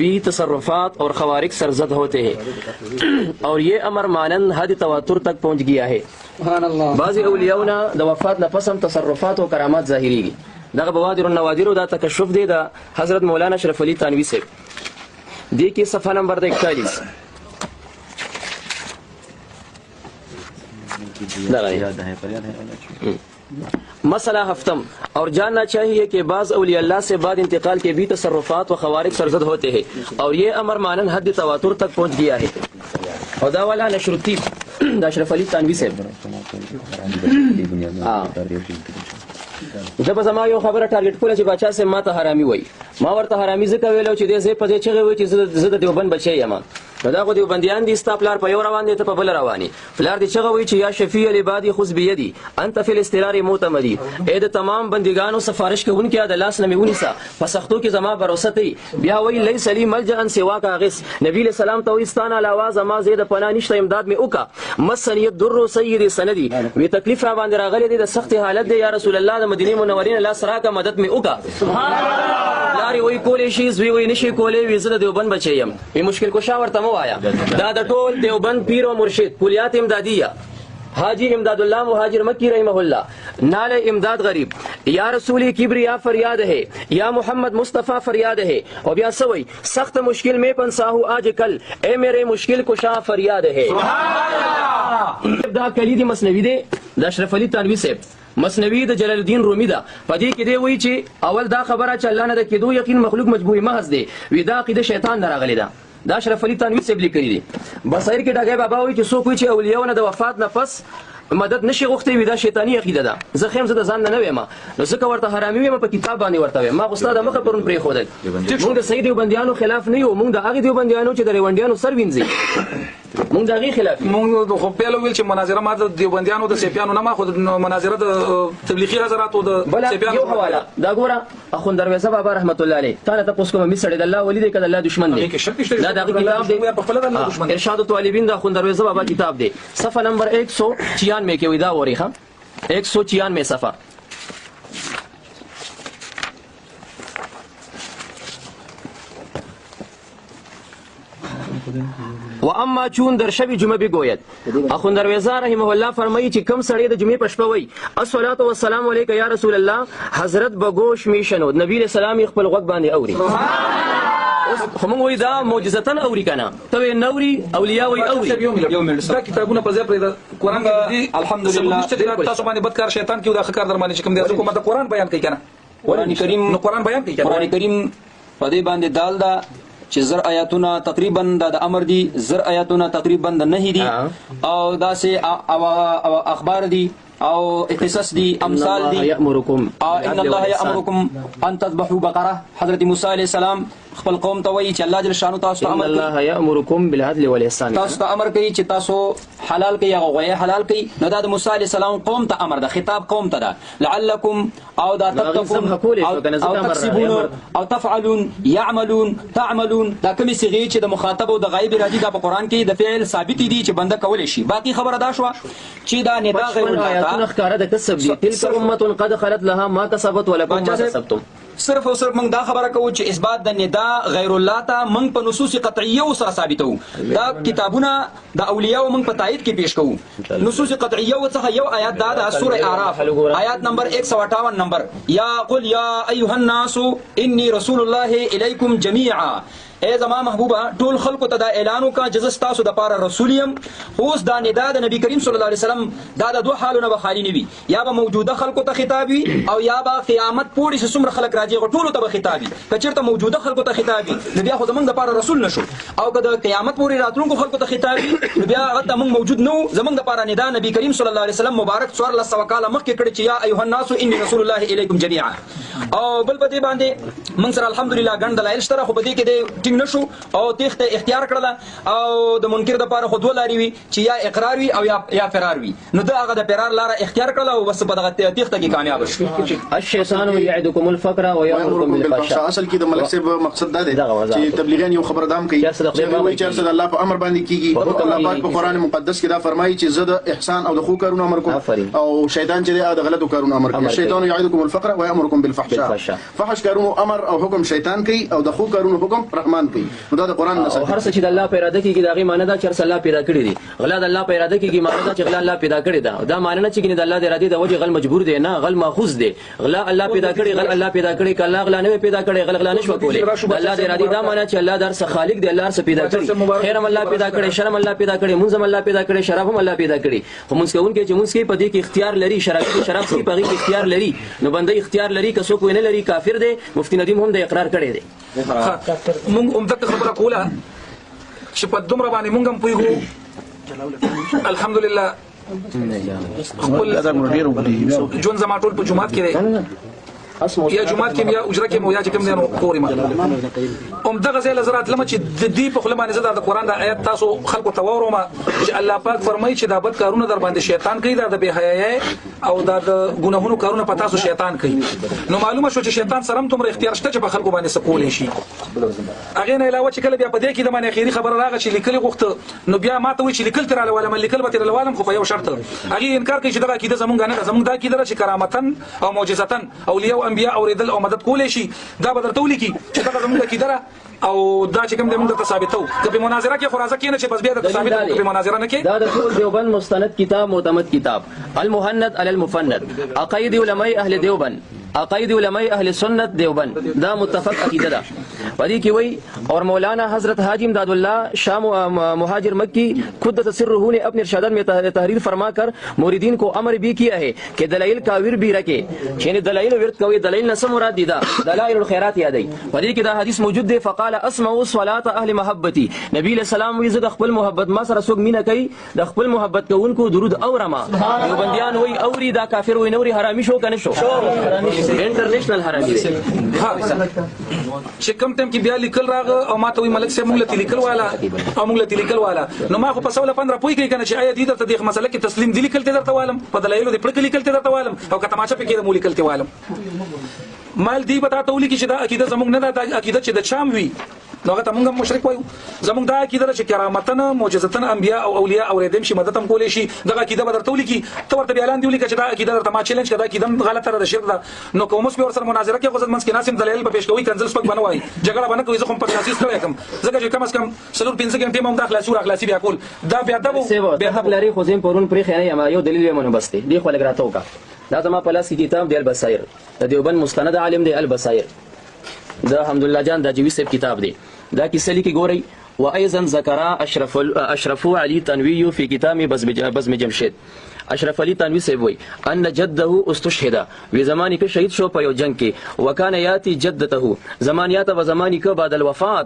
भी तसर्रुफात और खवारिक सरजद होते हैं और ये अमर मानन हद तवातुर तक पहुँच गया है। बाज़ औलियाओं द वफ़ात न पस हम तसर्रुफात और करामात ज़ाहिरीगी दा बवादिर और नवादिर दा तकशुफ दे दा हज़रत मौलाना अशरफ अली थानवी से देखिए सफ़ा नंबर 41 मसला हफ्तम और जानना चाहिए कि बाज़ औलिया अल्लाह से बाद इंतकाल के भी तसर्रुफात व खवारिक सरजद होते हैं और ये अमर मानन हद तवातुर तक पहुँच गया है। और दावाला नशरुद्दीन अशरफ अली थानवी से जब जमा यो खबर टारगेट کوله چې بچا سه ما ته حرامي وای ما ورته حرامي ځکه ویلو چې دې په دې چغه وای چې زه د دیوبند بچی یم دا خو دیوبندیان دي استاپلار په یو روان دي ته په بل رواني فلار دي چغه وای چې یا شفیع العباد خذ بيدي انت في الاستقرار معتمدي اې د تمام بندگانو سفارش کوونکی د لاس نه میونیسا فسختو کې زما باور ستي بیا وای ليس لي ملجا سوا کا غس نبی له سلام ته وستانه علاوه زما زید پنا نشته امداد می وکا مسن يدر سيد سندي وی تکلیف را باندې راغلي دي د سخت حالت دی یا رسول الله مدینه منورین لا سرا کا مدد میں اوکا سبحان اللہ لاري وای کولې شي زوی وای نشي کولې وې زه دیوبند بچیم په مشکل کو شاورته مو آیا دا د ټول دیوبند پیر او مرشد کلیات امدادیه حاجی امداد اللہ مہاجر مکی رحمہ اللہ نال امداد غریب یا رسولی کبریا فریاد ہے یا محمد مصطفیٰ فریاد ہے اور بیا سوئی سخت مشکل میں پنساہو آج کل اے میرے مشکل کشا فریاد ہے دا کلیدی مصنوی دے دا اشرف علی تانوی سے مصنوی د جلال الدین رومی دا پدې کې دی وی چې اول دا خبره چې الله نه د کېدو یقین مخلوق مجبوری محض دی وی دا عقیده شیطان نه راغلی دا دا اشرف علی تانوی سے لیکلی دي بصیر کې ډاګه بابا وی چې څوک وی چې اولیاءونه د وفات نه پس مدد نشي غوښتي وی دا شیطانی عقیده ده زه خیم زه د ځان نه ویم نو ځکه ورته حرامي ویم په کتاب باندې ورته ویم ما استاد مخه پرون پرې خودل موږ د سید دیوبندیانو خلاف نه یو موږ د هغه دیوبندیانو چې د ریوندیانو سر وینځي موږ د هغه خلاف موږ خو په لویل چې مناظره ما د دیوبندیانو د سیپیانو نه ما خو مناظره د تبلیغي حضرات او د سیپیانو یو حواله دا ګوره اخون درویزه بابا رحمت الله علیه تا ته پوس کوم مسړی د الله ولی دی کله الله دشمن دی دا دغه کتاب دی په خپل د دشمن ارشاد طالبین د اخون درویزه بابا کتاب دی صفحه نمبر 196 کې ودا وری ها 196 صفحه و اما چون در شب جمعه بگوید اخوند درویزه رحمه الله فرمایي چې کم سړی د جمعې پښپه وای الصلاه والسلام علیک یا رسول الله حضرت بگوش میشنود نبی له سلام خپل غوږ باندې اوري خو موږ وای دا معجزتن اوري کنه ته نوري اولیاء وای اوري دا کتابونه په ځای پر قرآن کې الحمدلله تاسو باندې بدکار شیطان کې دا خکار در باندې چې کوم دی کومه د قرآن بیان کوي کنه قرآن کریم نو قرآن بیان کوي قرآن کریم په دې باندې دال دا چې زر آیاتونه تقریبا د امر دي زر آیاتونه تقریبا د نهي دي او دا سه اخبار دي او قصص دي امثال دي یامرکم ان الله یامرکم ان تذبحوا بقره حضرت موسی علیہ السلام خپل قوم ته وایي چې الله جل شانو تاسو ته امر کوي الله یامرکم بالعدل والاحسان تاسو ته امر کوي چې تاسو حلال کوي هغه غوی حلال کوي نو دا د موسی علیہ السلام قوم ته امر ده خطاب قوم ته ده لعلکم او دا تتقون او تکسبون او تفعلون يعملون تعملون دا کومې صيغې چې د مخاطب او د غایب راځي دا په قران کې د فعل ثابت دي چې بنده کولای شي باقي خبره دا شو چې دا ندا غیر آیاتونه ښکارا د کسب دي تلک امه قد خلت لها ما کسبت ولکم ما کسبتم صرف او صرف موږ دا خبره کوو چې اثبات د ندا غیر الله ته موږ په نصوص قطعیه سره ثابتو دا کتابونه د اولیاء موږ په تایید کې پیش کوو نصوص قطعیه څخه یو آیات دا د سوره اعراف آیات نمبر 158 نمبر یا قل یا ایها الناس انی رسول الله الیکم جميعا اے زما محبوبہ ټول خلکو ته دا اعلان وکړه چې تاسو د پاره رسول یم اوس دا ندا د نبی کریم صلی الله علیه وسلم دا د دوه حالونو به خالی نه وي یا به موجوده خلکو ته خطاب وي او یا به قیامت پورې چې څومره خلک راځي ټولو ته به خطاب وي که چېرته موجوده خلکو ته خطاب وي نو بیا خو زموږ د پاره رسول نشو او که د قیامت پورې راتلونکو خلکو ته خطاب وي نو بیا هغه ته موږ موجود نه وو زموږ د پاره ندا نبی کریم صلی الله علیه وسلم مبارک 1400 کاله مخکې کړی چې یا ایها الناس انی رسول الله الیکم جميعا او بل په دې باندې موږ سره الحمدلله ګڼ دلایل شته خو په دې کې د ټینګ نشو او تخته اختیار کړل او د منکر د پاره خود ولاري وي چې یا اقرار وي او یا فرار وي نو دا هغه د فرار لار اختیار کړل او بس په دغه تخته کې کامیاب شو الشیطان یعدکم الفقر ويامرکم بالفحشاء اصل کې د ملک صاحب مقصد دا دی چې تبلیغیان یو خبردام کوي چې الله په امر باندې کیږي الله پاک په قران مقدس کې دا فرمایي چې زه د احسان او د خو کارونو امر کوم او شیطان چې د غلطو کارونو امر کوي شیطان یعدکم الفقر ويامرکم بالفحشاء فحش کارونو امر او حکم شیطان کوي او د خو کارونو حکم رحمان مسلمان کوي نو دا د قران نه هر څه چې د الله په اراده کې دا غي معنی دا چې الله پیدا کړی دي غلا د الله په اراده کې معنی دا چې غلا الله پیدا کړی دا معنی نه چې د الله د اراده د وجه غل مجبور دی نه غل ماخوذ دی غلا الله پیدا کړی غل الله پیدا کړی ک الله غلا نه پیدا کړی غل غلا نشو کولی الله د اراده دا معنی چې الله درس خالق دی الله سره پیدا کړی خیرم الله پیدا کړی شرم الله پیدا کړی منظم الله پیدا کړی شراب هم الله پیدا کړی خو موږ کوون کې چې موږ کې په دې کې اختیار لري شراب کې په کې اختیار لري نو بنده اختیار لري که څوک نه لري کافر دی مفتی ندیم هم د اقرار کړی دی مونږ هم دغه خبره کوله چې په دومره باندې مونږ هم پوهیږو الحمدلله خپل جون زما ټول په جمعات کې دی یا جمعات کې یا اجره کې مو یا چې کوم ځای نو کوري ما دغه ځای لزرات لمه چې د دې په خله باندې زړه د قران د آیات تاسو خلکو ته وورو ما چې الله پاک فرمایي چې دا بد کارونه در باندې شیطان کوي دا د بے حیاي او دا د ګناهونو کارونه په تاسو شیطان کوي نو معلومه شو چې شیطان سره هم تمره اختیار شته چې په خلکو باندې سکول شي هغه نه علاوه چې کله بیا په دې کې د باندې اخیری خبره راغی چې لیکل غوښته نو بیا ماته وی چې لیکل تر علاوه مل لیکل به تر علاوه خو په یو شرط هغه انکار کوي چې دا عقیده زمونږ نه زمونږ دا عقیده چې کرامتن او معجزتن اولیاء انبیاء اوریدل او مدد کولې شي دا به درته ولیکي چې دا زمونږ عقیده او دا چې کوم د موږ ته ثابتو کله مناظره کې خلاصه کې نه چې بس بیا د ثابت کله مناظره نه کې دا د ټول دیوبند مستند کتاب معتمد کتاب المهند علی المفند عقاید علماء اهل دیوبند عقاید علماء اهل سنت دیوبند دا متفق عقیده ده پدې کې وای اور مولانا حضرت حاجی امداد الله شام مهاجر مکی قدس سرہ نے اپنے ارشادات میں تحریر فرما کر موریدین کو امر بھی کیا ہے کہ دلائل کا ورد بھی رکھے یعنی دلائل ورد کوي دلائل نه سم مراد دي دا دلائل الخيرات یادای پدې کې دا حدیث موجود دی فقال اسمعوا صلاه اهل محبتي نبی له سلام وی زه خپل محبت ما سره سوګ مینه کوي د خپل محبت کوونکو درود اورما دیوبندیان وی اوري دا کافر وی نوري حرامي شو کنه شو انټرنیشنل حرامي دی چې کوم ټیم کې بیا لیکل راغ او ماته وی ملک صاحب موږ لیکل والا او موږ لیکل والا نو ما خو په 15 پوي کې کنه چې آیا دې درته د مسله کې تسلیم دی لیکل ته درته والم په دلایلو دې پړک لیکل ته درته والم او که تماشه پکې د مو لیکل ته والم مال دی بتا ته ولي کې چې دا عقیده زموږ نه دا عقیده چې د شام وی نو هغه ته موږ مشرک وایو زموږ دا عقیده چې کرامتن معجزتن انبیاء او اولیاء اوریدم شي مدد هم کولې شي دغه عقیده به درته ولي کې ته ورته بیان دی ولي چې دا عقیده درته ما چیلنج کړه عقیده غلطه ده شرک ده نو کوم اوس به ور سره مناظره کې غوښتل منځ کې ناسم دلایل به پیش کوي کنزل سپک بنوي جګړه باندې کوي زه کوم په تاسیس کړی کوم ځکه چې کم از کم سلور 15 غنټه مو داخله سور اخلاصي بیا کول دا بیا دبو بیا حق لري خو زم پرون پرې خیانه ما یو دلیل مونږ بسته دی خو لګراتو کا دا زما په لاس کې کتاب دی البصائر د دیوبند مستند عالم دی البصائر دا حمدالله جان دا جوی صاحب کتاب دی دا کیسه لیکي ګورئ وايضا ذكر اشرف علي تنوي في كتاب بزم جمشید اشرف علي تنوي صاحب وي ان جده استشهد وی زمانی کې شهید شو په یو جنگ کې وکانه یاتی جدته زمانیات و زمانی کې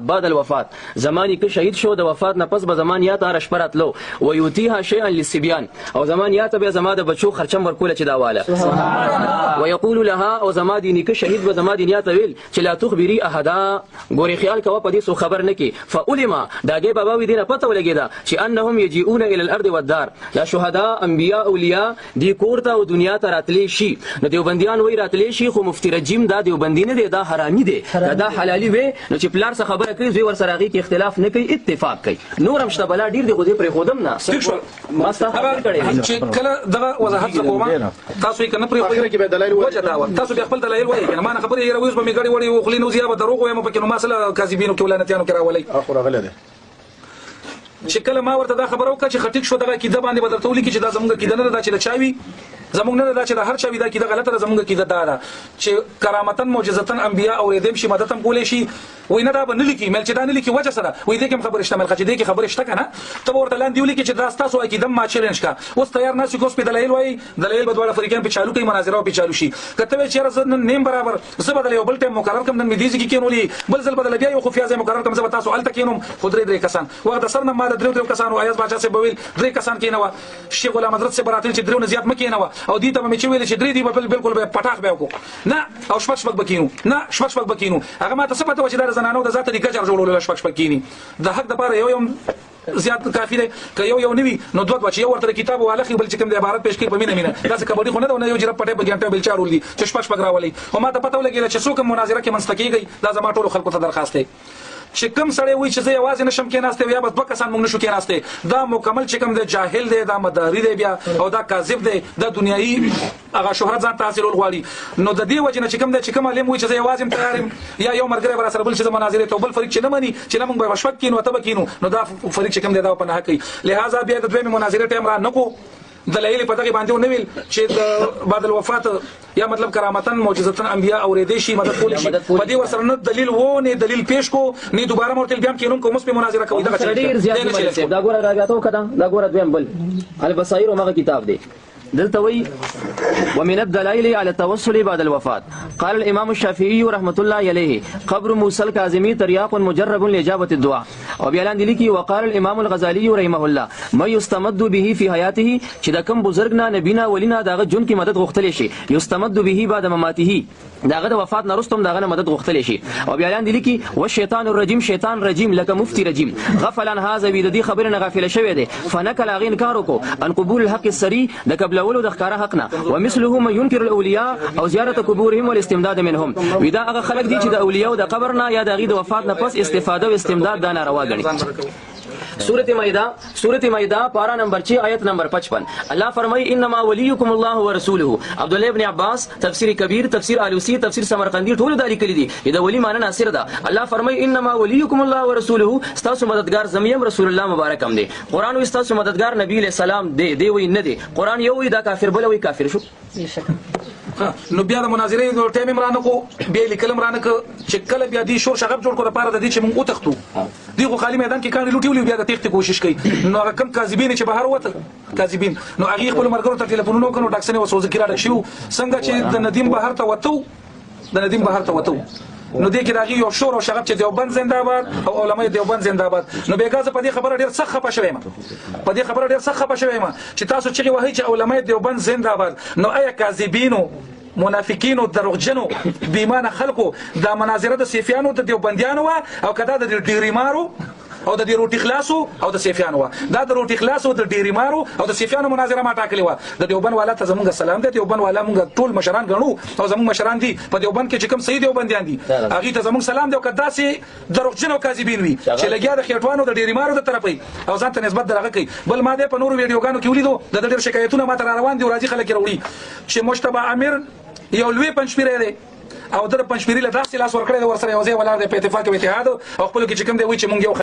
بعد الوفات زمانی کې شهید شو د وفات نه پس به زمانیات رشپرات لو ويوتيها شيئا للسبيان او زمانیات به زما د بچو خرچم ورکول چې دا واله ويقول لها او زما دیني کې شهید و زما دینیات ویل چې لا تخبري احدا ګوري خیال کوه په دې سو خبر نه کې فعلما داګه بابا وی دینه پته ولګیدا چې انهم يجيئون الى الارض والدار لا شهداء انبياء اولیاء دی کورته او دنیا ته راتلی شي نو دیوبندیان وای راتلی شي خو مفتی رجیم دا دیوبندی نه دی دا حرامي دی دا حلالي وي نو چې پلار څخه خبره کوي زوی ور سره غي کې اختلاف نه کوي اتفاق کوي نورم شته بلا ډیر دی خو دې پر خودم نه ما ستاسو کړی چې کله دغه وضاحت کوم تاسو یې کنه پر کې به دلایل وایي تاسو به خپل دلایل وایي کنه ما نه خبره یې رويز به می غړي وړي او خلینو زیابه دروغ وایم پکې نو مسله کاذبینو کې ولانتیانو کې راولي اخو راغله ده چې کله ما ورته دا خبره وکړه چې خټیک شو دغه کیده باندې بدرته ولي چې دا زمونږ کیده نه دا چې د چاوي زمونږ نه دا چې د هر چاوي دا کیده غلطه زمونږ کیده دا چې کرامتن معجزتن انبیاء او ردم شي مدد هم کولې شي وای نه دا به نه لیکي مل چې دا نه لیکي وجه سره وای دې کوم خبره شته مل چې دې کې خبره شته کنه ته ورته لاندې ولي چې دا تاسو عقیده ما چیلنج کا اوس تیار نه شي کوس په دلایل وای دلایل به ډول فریقین په چالو کوي مناظره او په چالو شي کته چې راز نیم برابر زه بدل یو بل ټیم مقرر کوم نن مې دې کې کېنولي بل ځل بدل بیا یو خو فیاض مقرر کوم زه تاسو الته کېنوم خدای درې کسان وخت سر نه ما درې کسان او باچا سے بویل درې کسان کېنوا شیخ غلام حضرت سے براتل چې درو نه زیات مکینوا او دې ته مې چې ویل چې درې دی بالکل به پټاخ به وکړو نه او شپږ بکینو نه شپږ بکینو هغه ما ته څه پته و چې دا زنانو د ذات دي ګجر جوړول شپږ بکینی د حق د پاره یو زیات کافی دی که یو نوی نو دوه بچي یو ورته کتاب والخي بل چې کوم د عبارت پیش کوي په مینه دا څه کبډي خو نه دا یو جره پټه بګنټه بل چارول دي چې شپږ راولي او ما ته پته ولګی چې څوک مناظره کې منستکیږي دا زما ټول خلکو ته درخواست دی چې کوم سړی وایي چې زه یوازې نشم کېناستی یا بس دوه کسان موږ نشو کېناستی دا مکمل چې کوم دی جاهل دی دا مداري دی بیا او دا کاذب دی دا دنیایي هغه شهرت ځان ته حاصلول غواړي نو د دې وجې نه چې کوم دی چې کوم عالم وایي چې زه یوازې یم تیار یم یا یو ملګری به راسره بل چې زه مناظرې ته بل فریق چې نه مني چې نه موږ به شپږ کینو اته به کینو نو دا فریق چې کوم دی دا په ناحقه کوي لهذا بیا د دویمې مناظرې ټایم را نه کړو دلایل په دغه باندې ونه ویل چې د بعد الوفات یا مطلب کرامتن معجزتن انبیاء اورېدې شي مدد کول شي په دې ورسره نه دلیل وو نه دلیل پیش کو نه دوباره مرتل بیا کینوم کوم په مناظره کوي دغه ډیر زیات دا ګوره راګاتو کړه دا ګوره دویم بل البصائر مغه کتاب دی دلته وی ومن الدلائل على التوسل بعد الوفات قال الامام الشافعي رحمه الله عليه قبر موسى الكاظمي ترياق مجرب لاجابه الدعاء وبيان دي لکی وقال الامام الغزالي رحمه الله ما يستمد به في حياته چې د کوم بزرګنا نبینا ولینا داغه جون کی مدد غوښتل شي يستمد به بعد مماته داغه د وفات نه رستم داغه مدد غوښتل شي او بیان دي لکی والشیطان الرجیم شیطان رجیم لکه مفتی رجیم غفل عن هذا بيدي خبر نه غافل شوی دی فنکل اغین کارو کو ان قبول الحق السری د قبل اولو د ښکارا حقنا ومثله من ينكر الاولياء او زياره قبورهم والاستمداد منهم ودا هغه خلک دي چې د اولیاء د قبر نه یا د غي د وفات نه پس استفاده او استمداد دا ناروا ګڼي سورة مائدہ پارا نمبر 6 آیت نمبر 55 اللہ فرمائی انما ولیکم اللہ ورسولہ عبداللہ ابن عباس تفسیر کبیر تفسیر آلوسی تفسیر سمرقندی ټول دا لیکلي دي دا ولی معنی ناصر ده الله فرمائی انما ولیکم اللہ ورسولہ استاسو مددگار زمیم رسول الله مبارک هم دي قرآن استاسو مددگار نبی علیہ السلام دی وی نه دي قرآن یو وی دا کافر بل وی کافر شو نو بیا د مناظرې نو ټایم مرانه کو بیا لیکل مرانه کو چې کله بیا دی شور شغب جوړ کړو لپاره د دې چې موږ وتښتو دی خو خالی میدان کې کان لوټي بیا د تېښتې کوشش کوي نو هغه کم کاذبین چې بهر وته کاذبین نو هغه خپل مرګرو ته ټلیفونونه وکړو ډاکسنه وسو ذکر راډک شو څنګه چې د ندیم بهر ته وته نو دې کې راغی یو شور او شغب چې دیوبند زنده‌باد او علماء دیوبند زنده‌باد نو بیګازه په دې خبره ډیر سخت خپه شوم چې تاسو چې وایي چې علماء دیوبند زنده‌باد نو آیا کاذبینو منافقینو دروغجنو بیمانه خلکو دا مناظره د سیفیانو د دیوبندیانو او کدا د ډیریمارو او د روټي خلاصو او د سیفیانو دا د روټي خلاصو د ډیریمارو او د سیفیانو مناظره ما ټاکلې و د دیوبند والا ته زمونږ سلام دی دیوبند والا مونږ ټول مشران غنو او زمونږ مشران دي په دیوبند کې چې کوم صحیح دیوبندیان دي هغه ته زمونږ سلام دی او کدا سي دروغجنو کاذبین وي چې لګیا د خېټوانو د ډیریمارو د طرفې او ځان ته نسبت درغه کوي بل ما ده په نورو ویډیوګانو کې ولیدو د ډېر شکایتونه ما ته روان دي او راځي خلک وروړي چې مجتبی امیر یو لوی پنځپیری دی او در پنځپیری له داسې لاس ورکړی د ورسره یو ځای ولاړ دی په اتفاق او اتحاد او خپل کې چې کوم دی وایي چې مونږ یو